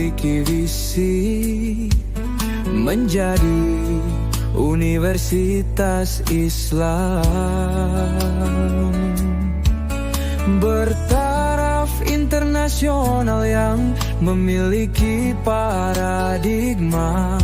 memiliki visi menjadi Universitas Islam bertaraf internasional yang memiliki paradigma.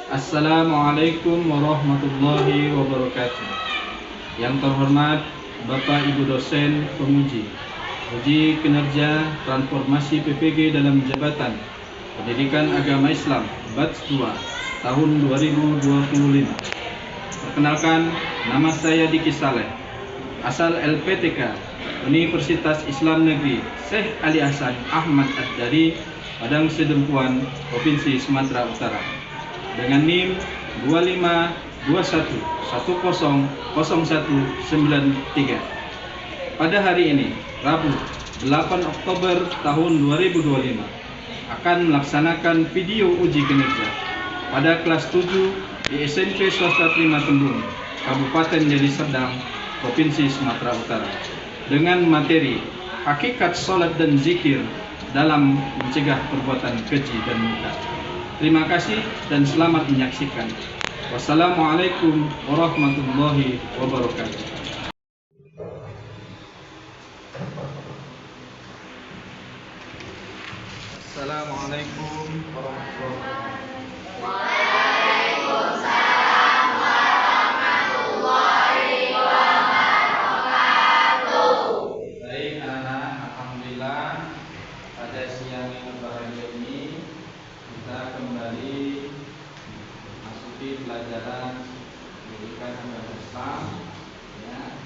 Assalamualaikum warahmatullahi wabarakatuh. Yang terhormat Bapak Ibu dosen penguji, uji kinerja transformasi PPG dalam jabatan Pendidikan Agama Islam Batch 2 tahun 2025. Perkenalkan, nama saya Diki Saleh, asal LPTK Universitas Islam Negeri Syekh Ali Hasan Ahmad Ad-Dari, Padang Sidempuan, Provinsi Sumatera Utara, dengan NIM 2521100193. Pada hari ini, Rabu 8 Oktober tahun 2025, akan melaksanakan video uji kinerja pada kelas 7 di SMP Swasta Prima Tembung, Kabupaten Deli Serdang, Provinsi Sumatera Utara, dengan materi hakikat sholat dan zikir dalam mencegah perbuatan keji dan munkar. Terima kasih dan selamat menyaksikan. Wassalamualaikum warahmatullahi wabarakatuh. Assalamualaikum warahmatullahi wabarakatuh. Waalaikumsalam warahmatullahi wabarakatuh. Baik anak-anak, alhamdulillah pada siang yang berbahagia ini kita kembali masuki pelajaran pendidikan agama Islam. Ya.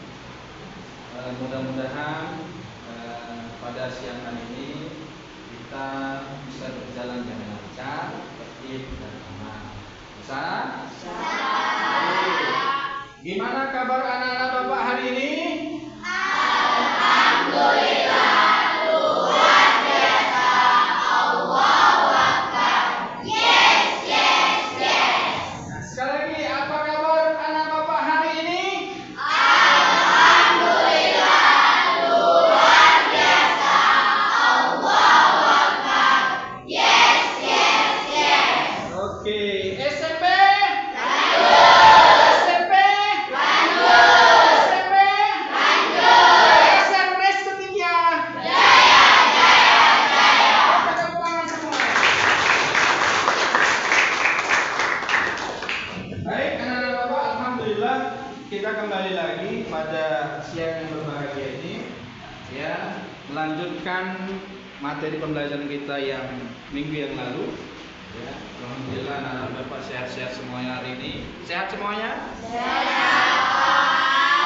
Mudah-mudahan pada siang hari ini kita bisa berjalan dengan lancar, tertib dan aman. Bisa? Bisa. Gimana kabar anak-anak Bapak hari ini? Alhamdulillah. Kita kembali lagi pada siang yang berbahagia ini, ya, melanjutkan materi pembelajaran kita yang minggu yang lalu. Ya, alhamdulillah anak-anak Bapak sehat-sehat semuanya hari ini. Sehat semuanya? Sehat.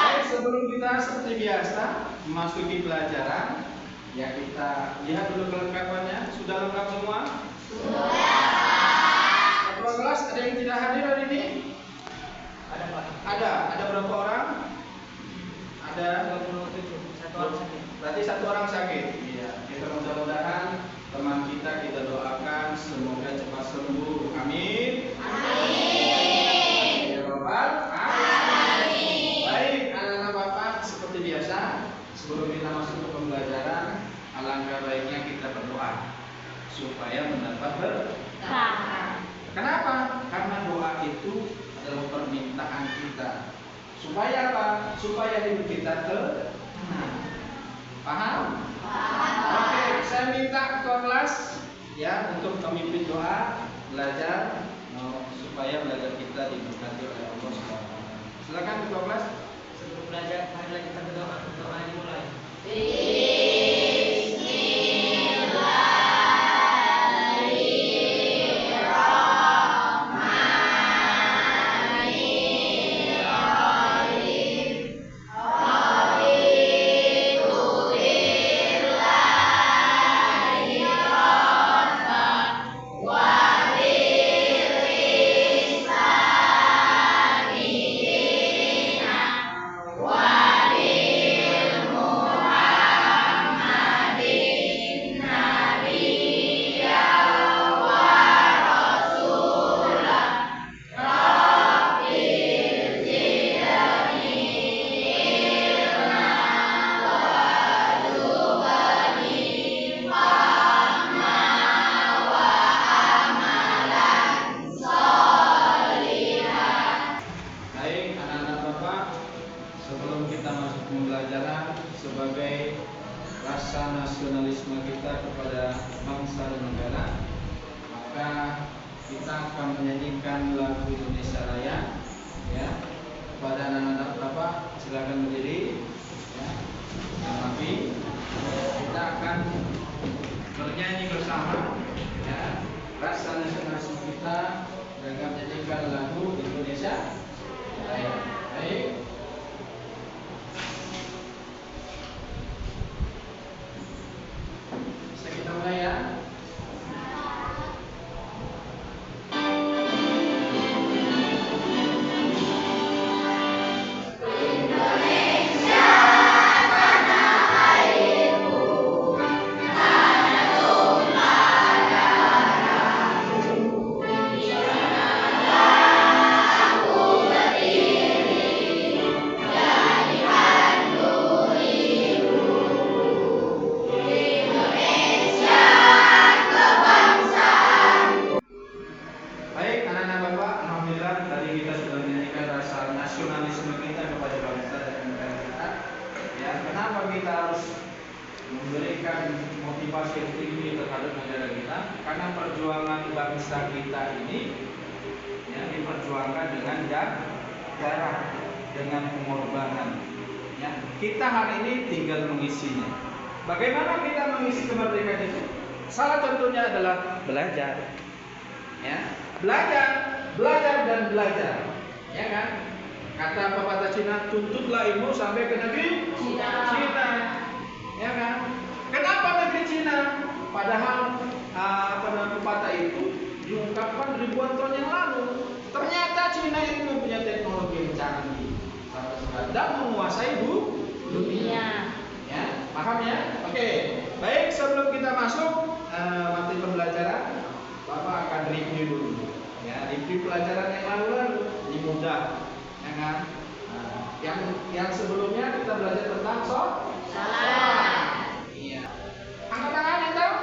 Baik, sebelum kita seperti biasa memasuki pelajaran, ya kita lihat dulu kelengkapannya. Sudah lengkap semua? Sudah. Ketua kelas ada yang tidak hadir hari ini? Ada Pak. Ada berapa orang? Ada 27. Satu orang sakit. Berarti satu orang sakit. Iya. Kita mudah-mudahan teman kita doakan semoga cepat sembuh. Amin. Amin. Ya Bapak. Amin. Baik, anak-anak Bapak, seperti biasa, sebelum kita masuk ke pembelajaran, alangkah baiknya kita berdoa supaya mendapat berkah. Kenapa? Karena doa itu adalah permintaan kita. Supaya apa? Supaya hidup kita tenang. Paham? Oke, saya minta ketua kelas ya untuk memimpin doa belajar supaya belajar kita diberkati oleh Allah SWT. Silakan ketua kelas. Sebelum belajar, marilah kita berdoa. Doa dimulai. Wa menyanyikan lagu Indonesia Raya. Ya, pada anak-anak Bapak silakan berdiri. Ya, yang rapi. Kita akan bernyanyi bersama. Ya, rasa nasionalisme kita dengan menyanyikan lagu Indonesia Raya. Baik. Bisa kita mulai ya. Baik, anak-anak Bapak, alhamdulillah tadi kita sudah menyanyikan rasa nasionalisme kita kepada bangsa dan negara kita. Ya, kenapa kita harus memberikan motivasi yang tinggi terhadap negara kita? Karena perjuangan bangsa kita ini ya diperjuangkan dengan darah, dengan pengorbanan. Ya, kita hari ini tinggal mengisinya. Bagaimana kita mengisi kemerdekaan itu? Salah satunya adalah belajar. Ya, belajar dan belajar, ya kan? Kata pepatah Cina, tuntutlah ilmu sampai ke negeri Cina, ya kan? Kenapa negeri Cina? Padahal pada pepatah itu diungkapkan ribuan tahun yang lalu. Ternyata Cina itu mempunyai teknologi yang canggih dan menguasai dunia. Ya, paham ya? Oke, baik. Sebelum kita masuk materi pembelajaran, Bapak akan review dulu. Ya, review pelajaran yang lalu ini mudah, ya kan? Nah, yang sebelumnya kita belajar tentang sholat. Iya. Angkat tangan yang tahu.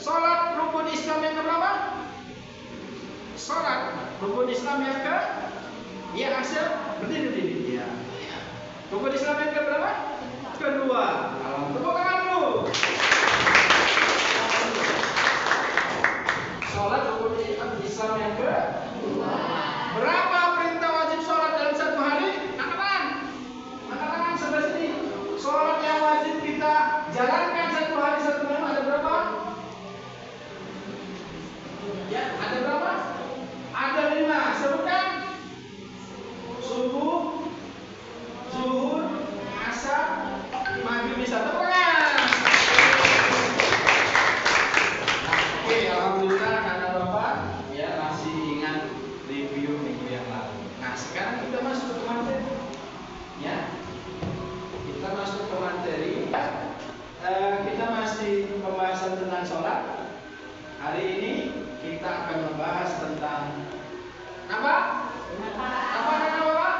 Sholat rukun Islam yang keberapa? Sholat rukun Islam yang ke? Iya, hasil berdiri. Iya. Rukun Islam yang keberapa? Kedua. Tepuk tangan dulu. Sholat rukun Islam yang kedua. Berapa perintah wajib sholat dalam satu hari? Angkat tangan sebelah sini. Sholat yang wajib kita jalankan satu hari satu malam ada berapa? Ya, ada berapa? Ada 5. Sebutkan. Subuh, zuhur, asar, maghrib, isya. Tepuk tangan. Oke, alhamdulillah karena Bapak ya masih ingat review minggu yang lalu. Nah, sekarang kita masuk ke materi. Ya. Kita masuk ke materi. Kita masih pembahasan tentang sholat. Hari ini kita akan membahas tentang apa? Apa nama Bapak?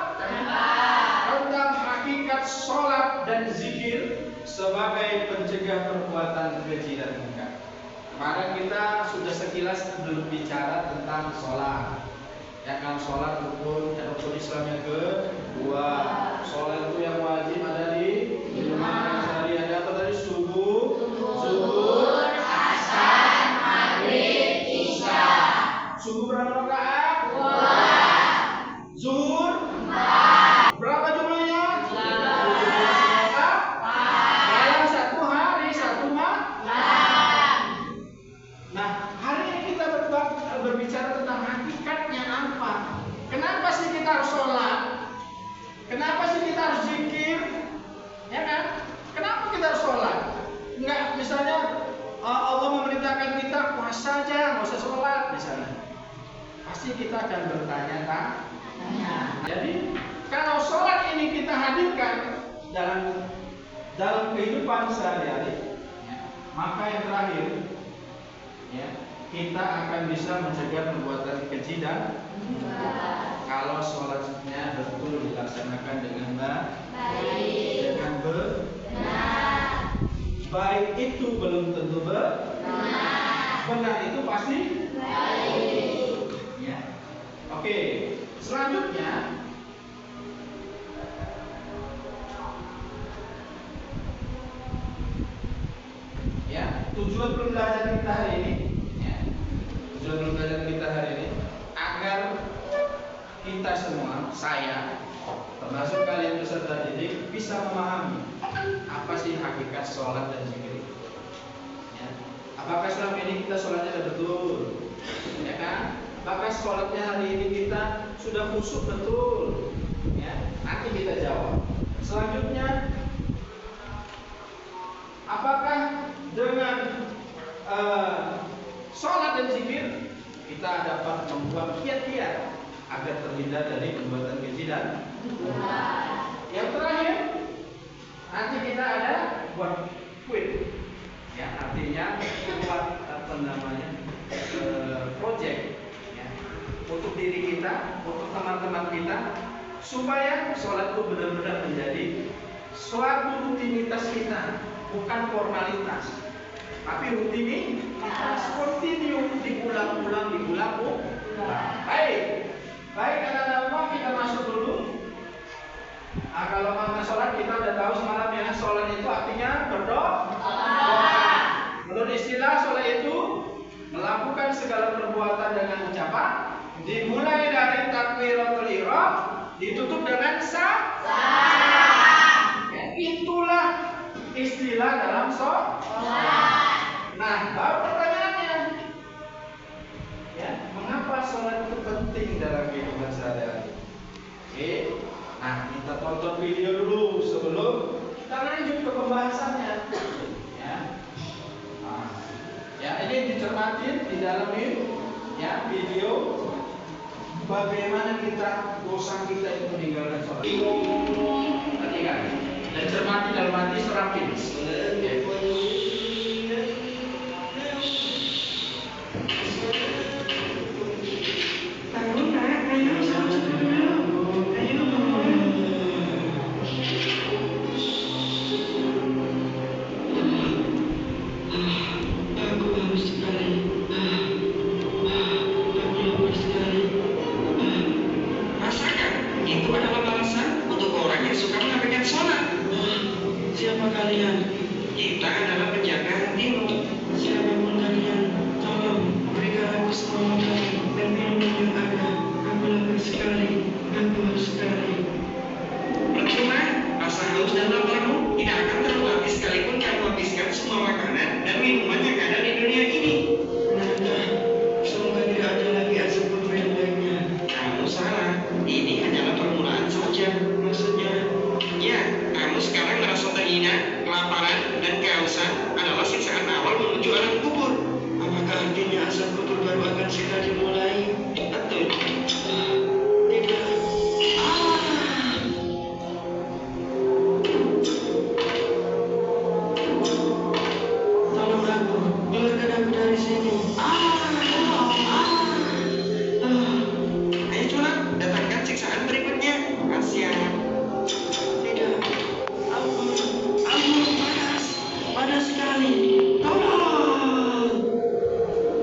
Tentang hakikat sholat dan zikir sebagai pencegah perbuatan keji dan mungkar. Kemarin kita sudah sekilas berbicara tentang sholat. Ya kan, sholat rukun Islam yang kedua. Sholat itu yang wajib ada di 5 hari. Ada apa tadi? Subuh, zuhur, asar, maghrib, isya. Subuh berapa rakaat? 2. Zuhur? 4. Berapa jumlahnya? 4. Dalam satu hari satu malam. Nah, hari ini kita berbicara tentang hakikatnya apa? Kenapa sih kita harus sholat? Kenapa sih kita harus zikir? Ya kan? Kenapa kita harus sholat? Enggak, misalnya Allah memerintahkan kita puasa aja, nggak usah sholat misalnya. Pasti kita akan bertanya-tanya. Jadi, kalau sholat ini kita hadirkan dalam kehidupan sehari-hari, maka yang terakhir, ya, kita akan bisa mencegah perbuatan keji dan kalau sholatnya betul dilaksanakan dengan baik, dengan benar. Baik itu belum tentu benar itu pasti baik. Ya. Oke, selanjutnya ya, tujuan pembelajaran kita hari ini, ya, tujuan pembelajaran kita hari ini agar agar kita semua, saya, termasuk kalian peserta didik, bisa memahami apa sih hakikat sholat dan zikir. Ya. Apakah selama ini kita sholatnya sudah betul? Ya kan? Apakah sholatnya hari ini kita sudah khusyuk betul? Ya. Nanti kita jawab. Selanjutnya, apakah dengan sholat dan zikir kita dapat membuat kiat-kiat agar terhindar dari perbuatan keji dan yang terakhir, nanti kita ada buat quiz, ya artinya buat project, ya, untuk diri kita, untuk teman-teman kita, supaya sholat itu benar-benar menjadi suatu rutinitas kita, bukan formalitas, tapi rutinitas, continue, diulang-ulang. Baik, anak-anak, kita masuk dulu. Kalau makna sholat kita udah tahu semalam ya, sholat itu artinya berdoa. Menurut istilah sholat itu melakukan segala perbuatan dengan ucapan, dimulai dari takbiratul ihram, ditutup dengan ya, itulah istilah dalam sholat. Nah, baru pertanyaannya, ya, mengapa sholat itu penting dalam kehidupan sehari-hari? Oke, nah kita tonton video dulu sebelum kita lanjut ke pembahasannya. Ya, nah, ya ini dicermatin, didalamin, ya video bagaimana kita dosa kita itu meninggalkan sholat. Perhatikan dan cermati dalam hati serapin. Ya. Siapa kalian? Kita adalah penjaga hatimu. Siapapun kalian, tolong berikan aku semua makanan dan minuman yang ada. Aku lapar sekali, aku haus sekali. Percuma, rasa haus dan laparmu tidak akan terobati sekalipun kamu habiskan semua makanan dan minuman yang ada di dunia ini. Benarkah? Semoga tidak ada lagi asap kubur yang lainnya. Kamu salah. Ini hanyalah permulaan saja. Maksudnya, ya, kamu sekarang merasa terhina, kelaparan, dan kehausan adalah siksaan awal menuju alam kubur. Apakah artinya asap kubur baru akan segera dimulai? Betul. Tidak. Tolong aku, keluarkan aku dari sini. Ayo curang, datangkan siksaan berikutnya. Kasihan. Tidak. Ampun, panas sekali. Tolong.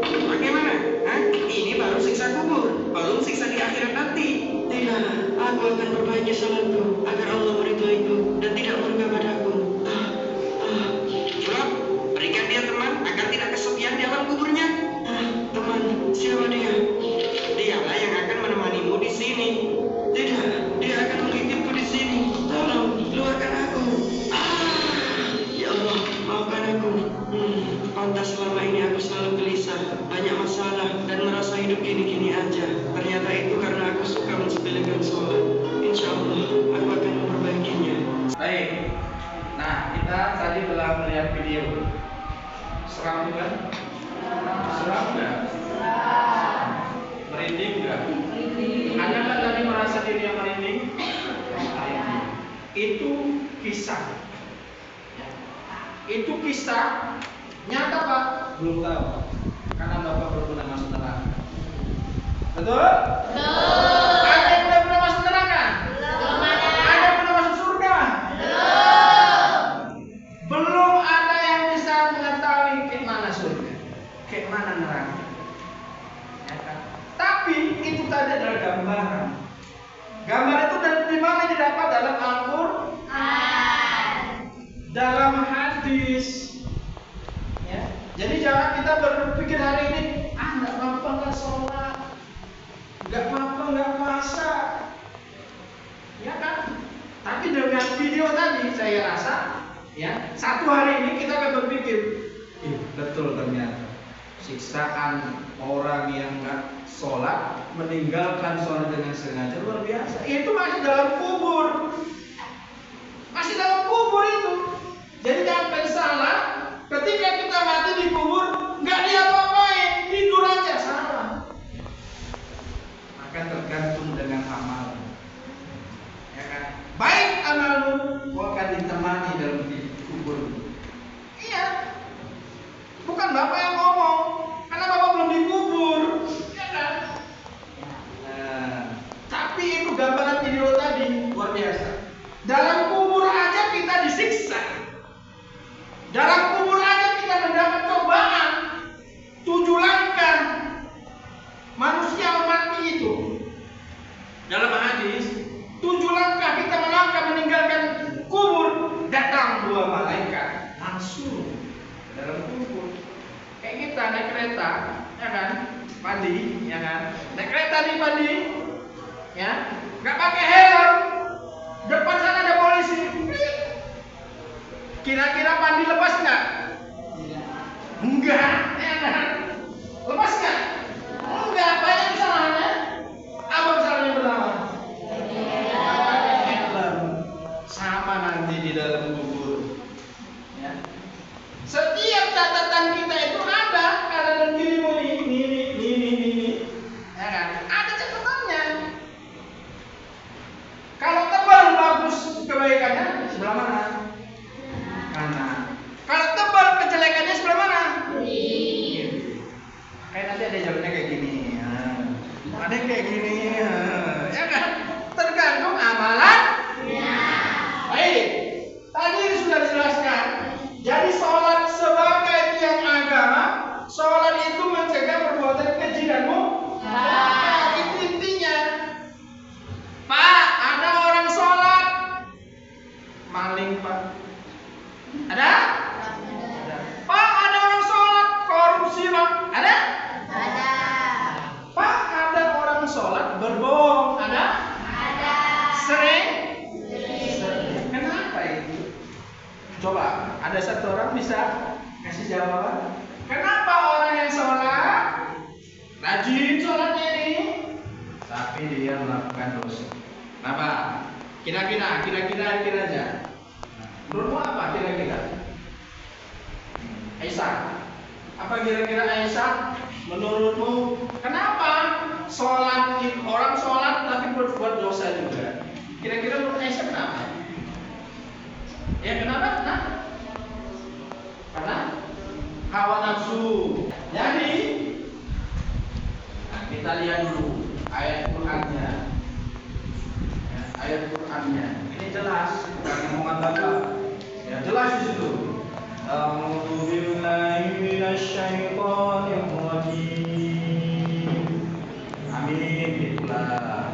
Bagaimana? Hah? Ini baru siksa kubur, belum siksa di akhirat nanti. Tidak, aku akan perbaiki salatku agar Allah meridhoiku dan tidak murka padaku. Curang, berikan dia teman agar tidak kesepian di alam kuburnya. Teman, siapa dia? Dialah yang akan menemanimu di sini. Tidak, dia akan menggigitku di sini. Tolong, keluarkan aku. Ya Allah, maafkan aku. Pantas selama ini aku selalu gelisah, banyak masalah, dan merasa hidup gini-gini aja. Ternyata itu karena aku suka mensepelekan sholat. Insya Allah, aku akan memperbaikinya. Baik. Nah, kita tadi telah melihat video. Seram kan? Seram nggak? Merinding nggak? Anda kan tadi merasa diri yang merinding? Itu kisah. Itu kisah nyata Pak? Belum tahu. Karena Bapak belum pernah masuk neraka. Betul? Betul. Ada yang udah pernah masuk neraka? Belum ada. Ada yang pernah masuk surga? Belum. Belum ada yang bisa mengetahui ke mana surga, ke mana neraka. Ya kan? Tapi itu tadi adalah gambaran. Gambar itu dari mana didapat? Dalam Al-Quran, dalam hadis. Ya. Jadi jangan kita berpikir hari ini, nggak apa-apa nggak sholat, nggak apa-apa, nggak puasa, ya kan? Tapi dengan video tadi saya rasa, ya, satu hari ini kita akan berpikir, betul ternyata siksaan orang yang nggak sholat, meninggalkan sholat dengan sengaja luar biasa. Itu masih dalam kubur, masih dalam kubur itu. Jadi jangan salah, ketika kita mati di kubur, nggak diapa-apain, tidur aja, salah. Maka tergantung dengan amal, ya kan? Baik amalmu, kau akan ditemani dalam kubur. Iya, bukan Bapak yang ngomong, karena Bapak belum dikubur, ya kan? Nah, tapi itu gambaran video tadi luar biasa. Dalam kubur aja kita disiksa. Dalam kubur aja kita mendapat cobaan 7 langkah manusia mati itu. Dalam hadis 7 langkah kita melangkah meninggalkan kubur, datang 2 malaikat langsung dalam kubur. Kayak kita naik kereta, ya kan? Pandi, ya kan? Naik kereta di Pandi, ya, nggak pakai helm. Depan sana ada polisi. Kira-kira Pandi lepas nggak? Enggak, ya kan? Lepas nggak? Enggak, banyak kesalahannya. Apa kesalahannya pertama? Sama nanti di dalam kubur. Ya. Setiap catatan kita itu ada kanan kiri ini. Ya kan? Ada catatannya. Kalau tebal bagus kebaikannya sebelah mana? Kanan. Kalau tebal kejelekannya sebelah mana? Kiri. Kayak nanti ada jawabannya kayak gini. Ada yang kayak gini. Ya kan? Tergantung amalan. Baik. Tadi sudah dijelaskan. Jadi sholat sebagai tiang agama, sholat itu mencegah perbuatan keji dan munkar. Itu intinya. Pak, ada orang sholat maling, Pak. Ada? Pak, ada orang sholat korupsi, Pak. Ada? Pak, ada orang sholat berbohong. Ada? Sering? Kenapa itu? Coba, ada satu orang bisa kasih jawaban. Kenapa orang yang sholat, rajin sholatnya ini, tapi dia melakukan dosa? Kenapa? Kira-kira aja. Menurutmu apa kira-kira? Aisyah. Apa kira-kira Aisyah? Menurutmu kenapa orang sholat tapi berbuat dosa juga? Kira-kira menurut Aisyah kenapa? Ya kenapa? Karena hawa nafsu. Jadi kita lihat dulu ayat Qur'annya. Ayat Qur'annya ini jelas, bukan omongan Bapak. Ya jelas di situ. A'udzu billahi minasyaitonir rajim. Amin. Itulah.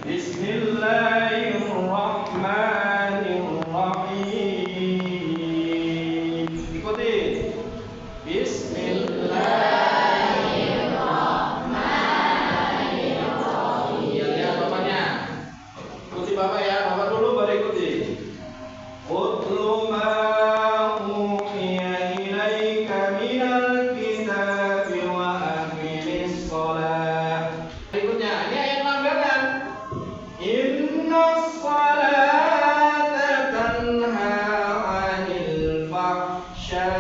Bismillahirrahmanirrahim. Ikuti. Bismillahirrahmanirrahim. Lihat bapaknya. Ikuti Bapak ya. Bapak dulu baru ikuti. Utlu ma uhiya ilaika minal kitabi wa aqimis shalah. Berikutnya, ini ayat langganan. Innas salata tanha 'anil fahsya'i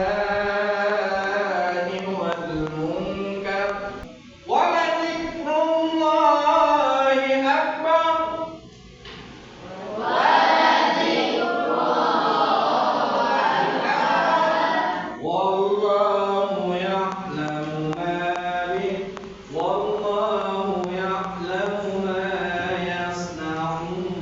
wal munkar wa dzikrullahi akbar. Wallahu ya'lamu ma yasna'un.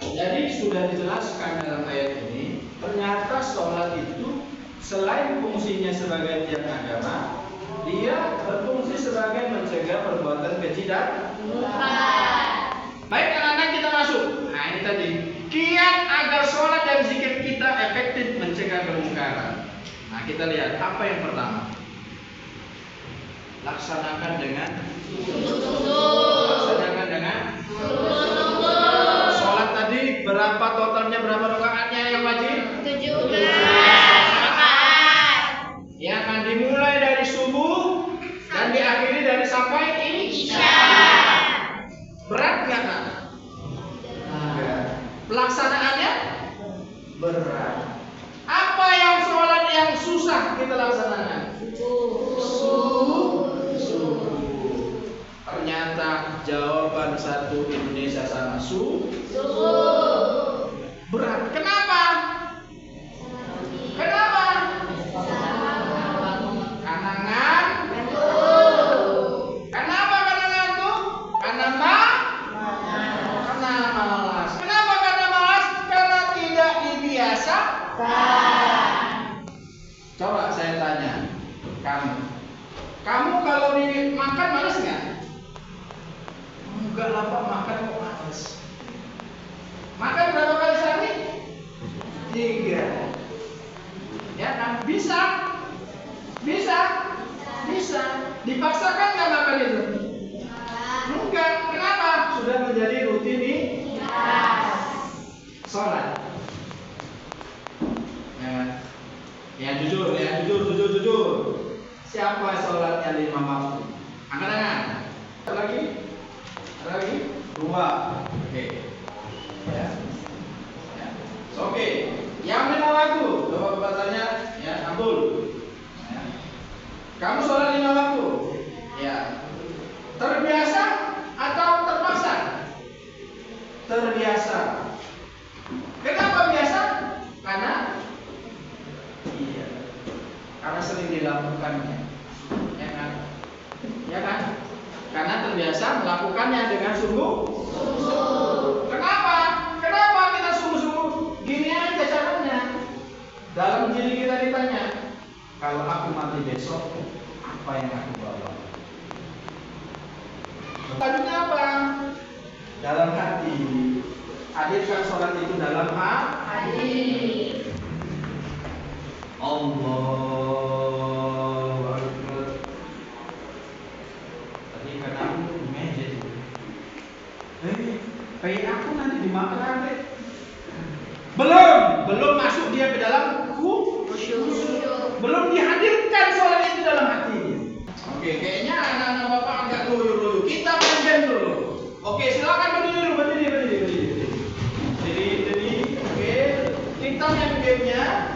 Jadi sudah dijelaskan dalam ayat ini, ternyata sholat itu selain fungsinya sebagai tiang agama, dia berfungsi sebagai mencegah perbuatan keji dan munkar. Baik anak-anak, kita masuk. Nah ini tadi kiat agar sholat dan zikir kita efektif mencegah kemungkaran. Nah kita lihat apa yang pertama. Laksanakan dengan berat. Apa yang sholat yang susah kita laksanakan? Subuh. Ternyata jawaban satu Indonesia sama berat. Kenapa? Kanangan. Kenapa kanangan tuh? Karena malas. Kenapa karena malas? Karena tidak dibiasakan. Coba saya tanya, kamu kalau makan malas nggak? Enggak lah Pak, makan kok malas. Makan berapa kali sehari? 3. Ya kan? Bisa. Dipaksakan nggak makan itu? Enggak. Kenapa? Sudah menjadi rutinitas. Sholat. Ya jujur. Siapa sholatnya 5 waktu? Angkat tangan. Ada lagi? 2. Oke. Ya. Oke. Yang 5 waktu. Coba Bapak tanya, ya, Abdul. Ya. Kamu sholat 5 waktu? Ya. Terbiasa atau terpaksa? Terbiasa. Kenapa biasa? Karena sering dilakukannya. Ya kan? Karena terbiasa melakukannya dengan sungguh. Kenapa kita sungguh-sungguh? Gini aja caranya. Dalam diri kita ditanya, kalau aku mati besok, apa yang aku bawa? Lanjutnya apa? Dalam hati. Hadirkan sholat itu dalam hati. Allahu Akbar. Tadi kan aku meja itu. Kayak aku nanti dimakan deh. Belum masuk dia ke dalam khusyuk. Belum dihadirkan sholat itu dalam hati. Oke, kayaknya anak-anak Bapak agak loyo-loyo. Kita main dulu. Oke, silakan berdiri. Oke, kita main gamenya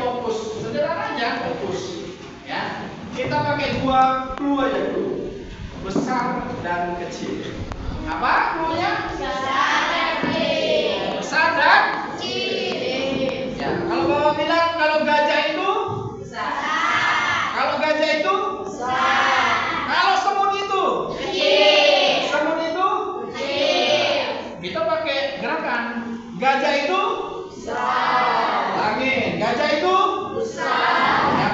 fokus. Sederhana aja, fokus. Ya, kita pakai 2 clue aja dulu. Besar dan kecil. Apa clue-nya? Besar dan kecil. Ya, kalau Bapak bilang kalau gajah itu besar. Kalau gajah itu besar. Kalau semut itu kecil. Semut itu kecil. Kita pakai gerakan. Gajah itu besar. Langit. Gajah itu besar. Yang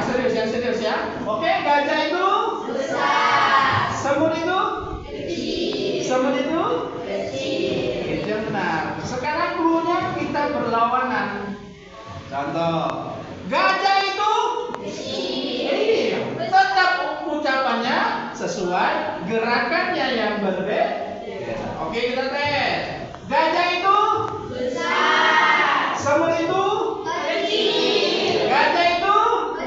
serius ya. Oke, gajah itu besar. Semut itu kecil. Semut itu kecil. Itu yang benar. Sekarang clue-nya kita berlawanan. Contoh, gajah itu kecil. Tetap ucapannya sesuai, gerakannya yang berbeda. Oke, kita tes. Gajah itu besar. Semut itu kecil. Gajah itu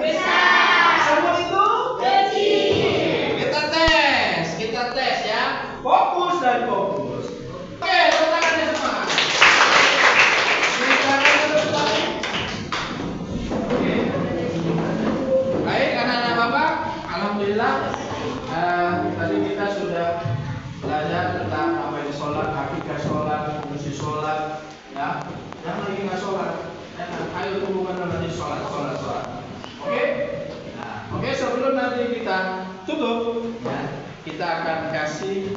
besar. Semut itu kecil. Kita tes ya. Fokus. Oke, tangannya semua. Oke. Baik, anak-anak Bapak, alhamdulillah tadi kita sudah belajar tentang apa itu sholat, hakikat sholat, fungsi sholat, ya. Yang lagi nggak sholat, ayo tumbuhkan nanti sholat. Oke? Nah, oke, sebelum nanti kita tutup, ya, kita akan kasih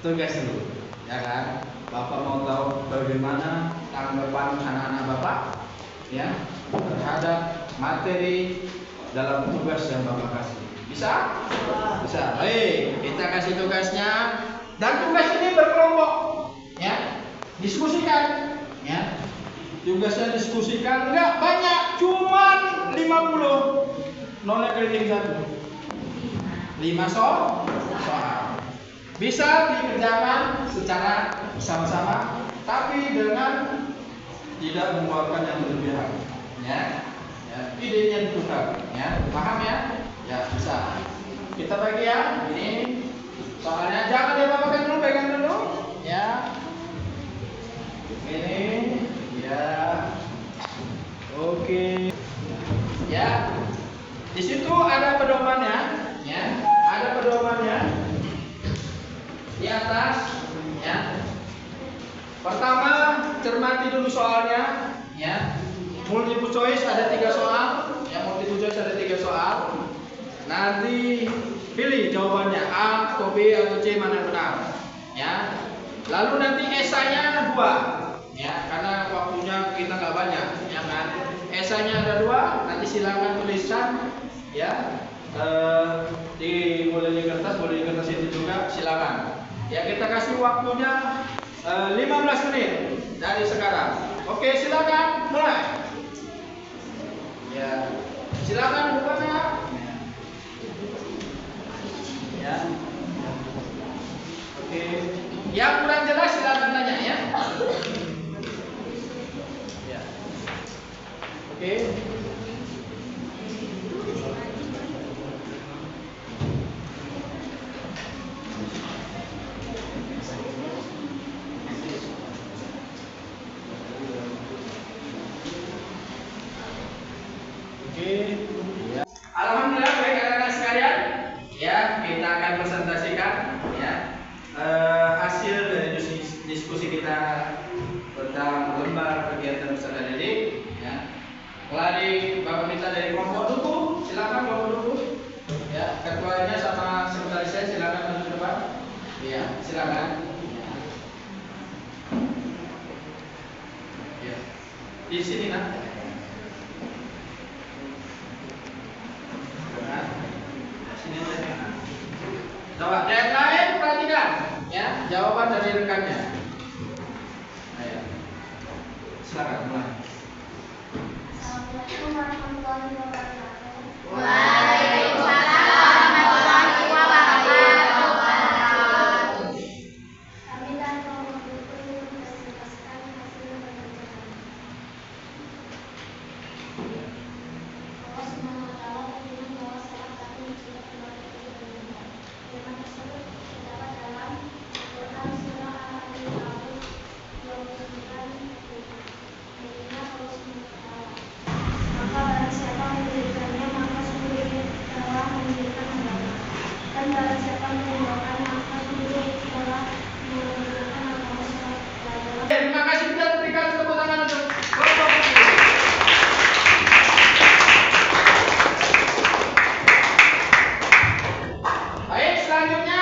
tugas dulu, ya kan? Bapak mau tahu bagaimana tanggapan anak-anak Bapak, ya, terhadap materi dalam tugas yang Bapak kasih. Bisa? Baik, kita kasih tugasnya. Dan tugas ini berkelompok, ya. Diskusikan, ya. Tugasnya diskusikan, enggak banyak, cuman 50. Nolnya keliling 1. 5 soal. Bisa dikerjakan secara bersama-sama, tapi dengan tidak mengeluarkan yang berlebihan, ya. Idenya ditukar, ya. Paham ya? Ya, bisa. Kita bagi ya. Ini soalnya jangan diapa-apakan dulu, pegang dulu, ya. Ini, ya. amati dulu soalnya, ya. Multiple choice ada 3 soal, ya multiple choice ada 3 soal. Nanti pilih jawabannya A atau B atau C mana yang benar, ya. Lalu nanti esainya 2, ya, karena waktunya kita nggak banyak, ya kan. Esainya ada 2, nanti silakan tuliskan, ya. Boleh di kertas itu juga silakan. Ya kita kasih waktunya 15 menit dari sekarang. Oke, silakan mulai. Ya, silakan bukannya. Ya. Oke. Yang kurang jelas silakan tanya ya. Ya. Oke. Ya. Alhamdulillah baik anak-anak sekalian, ya kita akan presentasikan ya hasil dari diskusi kita tentang lembar kegiatan peserta didik. Ya. Keladi Bapak minta dari kelompok dulu, silakan kelompok dulu. Ya, ketuanya sama sekretaris saya silakan maju ke depan. Ya, silakan. Ya. Di sini kan. Coba yang lain perhatikan ya jawaban dari rekannya. Ayo. Silakan mulai. Assalamualaikum warahmatullahi wabarakatuh. Waalaikumsalam warahmatullahi wabarakatuh. Kami dari kelompok buku mempresentasikan hasil penelitian. Bahwa semua adalah penggunaan bahwa salah satu mencegah penyakit itu. Firman tersebut terdapat dalam Al-Quran surah Al-Ankabut 29 maka barang siapa mendirikannya maka sungguh ia telah mendirikan agama, dan barang siapa meninggalkannya maka sungguh telah meninggalkan agama sholat adalah. Terima kasih sudah berikan tepuk tangan untuk kelompok ini. Baik, selanjutnya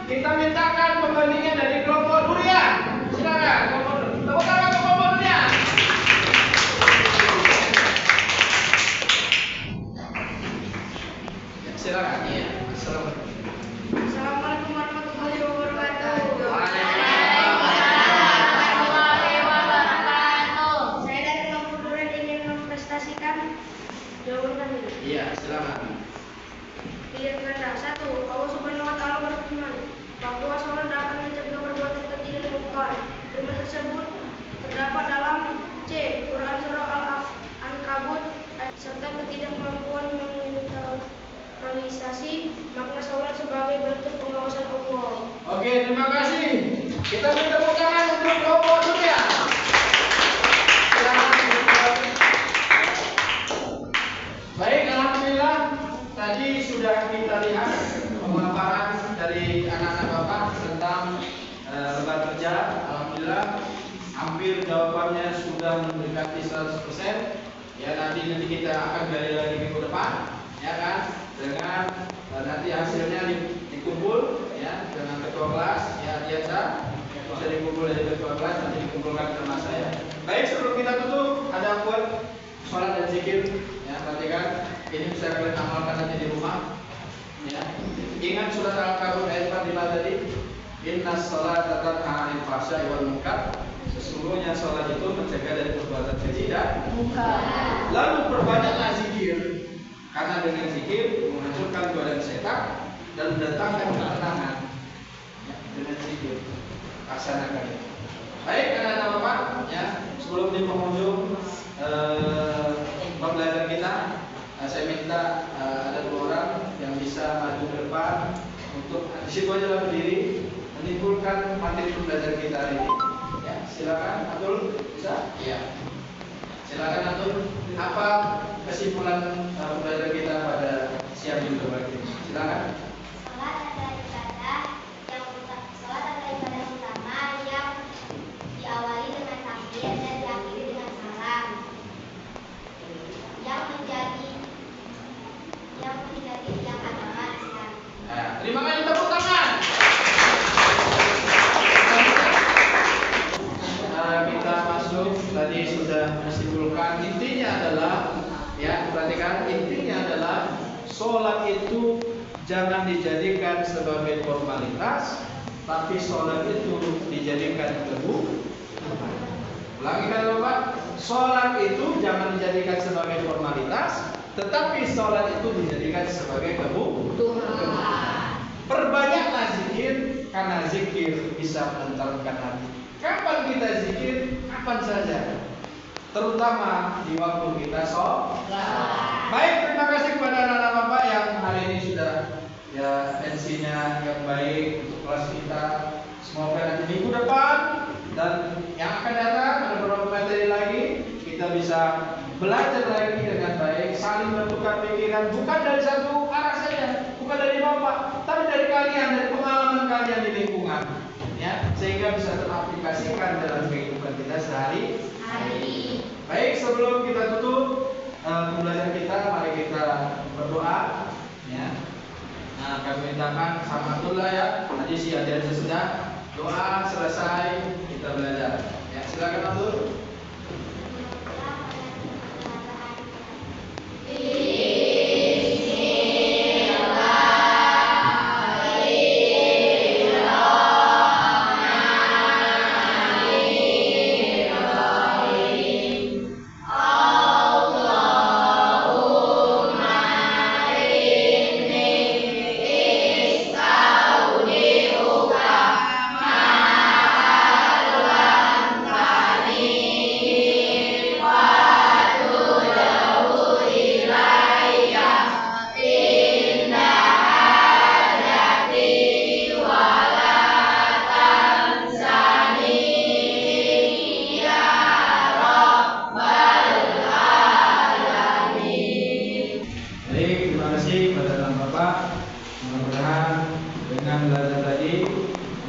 kita mintakan pembandingan dari kelompok durian. Silakan kelompok durian. Tepuk tangan untuk kelompok durian. Ya, silakan ya. Assalamualaikum warahmatullahi wabarakatuh. Saya dari kelompok durian ingin memprestasikan jawaban kami. Iya, silakan. Pilihan ganda 1. Allah Subhanahu wa taala berfirman bahwa sholat dapat mencegah perbuatan keji dan mungkar. Firman tersebut terdapat dalam C. Quran surah Al-Ankabut serta ketidakmampuan meminimalisasi makna sholat sebagai bentuk pengawasan Allah. Oke, terima kasih. Kita beri tepuk tangan untuk kelompok durian. Silakan. Baik, alhamdulillah tadi sudah kita lihat pemaparan dari anak-anak Bapak tentang lembar kerja. Alhamdulillah hampir jawabannya sudah mendekati 100%. Ya nanti kita akan gali lagi minggu depan, ya kan? Dengan nanti hasilnya dikumpul, ya dengan ketua kelas, ya biasa bisa dikumpul dari ketua kelas nanti dikumpulkan ke kelas saya. Baik, sebelum kita tutup ada buat sholat dan zikir, ya perhatikan ini bisa kalian amalkan nanti di rumah. Ya. Ingat surat Al-Ankabut ayat 45 tadi. Innas sholata tanha 'anil fahsya'i wal munkar. Sesungguhnya sholat itu mencegah dari perbuatan keji dan munkar. Lalu perbanyaklah zikir. Karena dengan zikir menghancurkan godaan setan dan mendatangkan ketenangan. Ya, dengan zikir laksanakan itu. Baik, anak-anak Bapak, ya sebelum di penghujung pembelajaran kita, saya minta ada 2 orang yang bisa maju ke depan untuk di situ aja lah berdiri menimbulkan materi pembelajaran kita hari ini. Ya, silakan Abdul, bisa? Ya. Silakan Abdul. Apa kesimpulan pembelajaran kita pada siang ini berbagi? Silakan. Sholat adalah ibadah utama yang diawali dengan takbir dan sholat itu jangan dijadikan sebagai formalitas, tapi sholat itu dijadikan kebutuhan. Ulangi kan Bapak, sholat itu jangan dijadikan sebagai formalitas, tetapi sholat itu dijadikan sebagai kebutuhan. Perbanyaklah zikir, karena zikir bisa menenteramkan hati. Kapan kita zikir? Kapan saja, terutama di waktu kita sholat. Baik, terima kasih kepada anak-anak Bapak yang hari ini sudah ya tensinya yang baik untuk kelas kita. Semoga nanti minggu depan dan yang akan datang ada beberapa materi lagi, kita bisa belajar lagi dengan baik, saling bertukar pikiran, bukan dari satu arah saja, bukan dari Bapak, tapi dari kalian, dari pengalaman kalian di lingkungan, ya, sehingga bisa teraplikasikan dalam kehidupan kita sehari-hari. Baik, sebelum kita tutup pembelajaran kita, mari kita berdoa, ya. Nah, kami mintakan sahabatullah ya. Tadi si ajaran sesudah doa selesai kita belajar. Ya, silakan Abdul.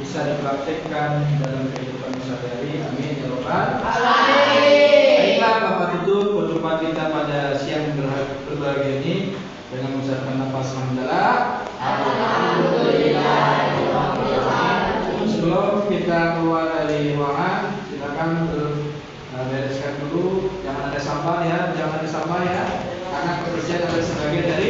Bisa dipraktekkan dalam kehidupan sehari-hari. Amin ya Rabbal alamin. Baiklah, Bapak tutup perjumpaan kita pada siang berbahagia ini dengan mengucapkan nafas hamdalah. Alhamdulillah. Sebelum kita keluar dari ruangan, silakan bereskan dulu. Jangan ada sampah ya, karena kebersihan adalah sebagian dari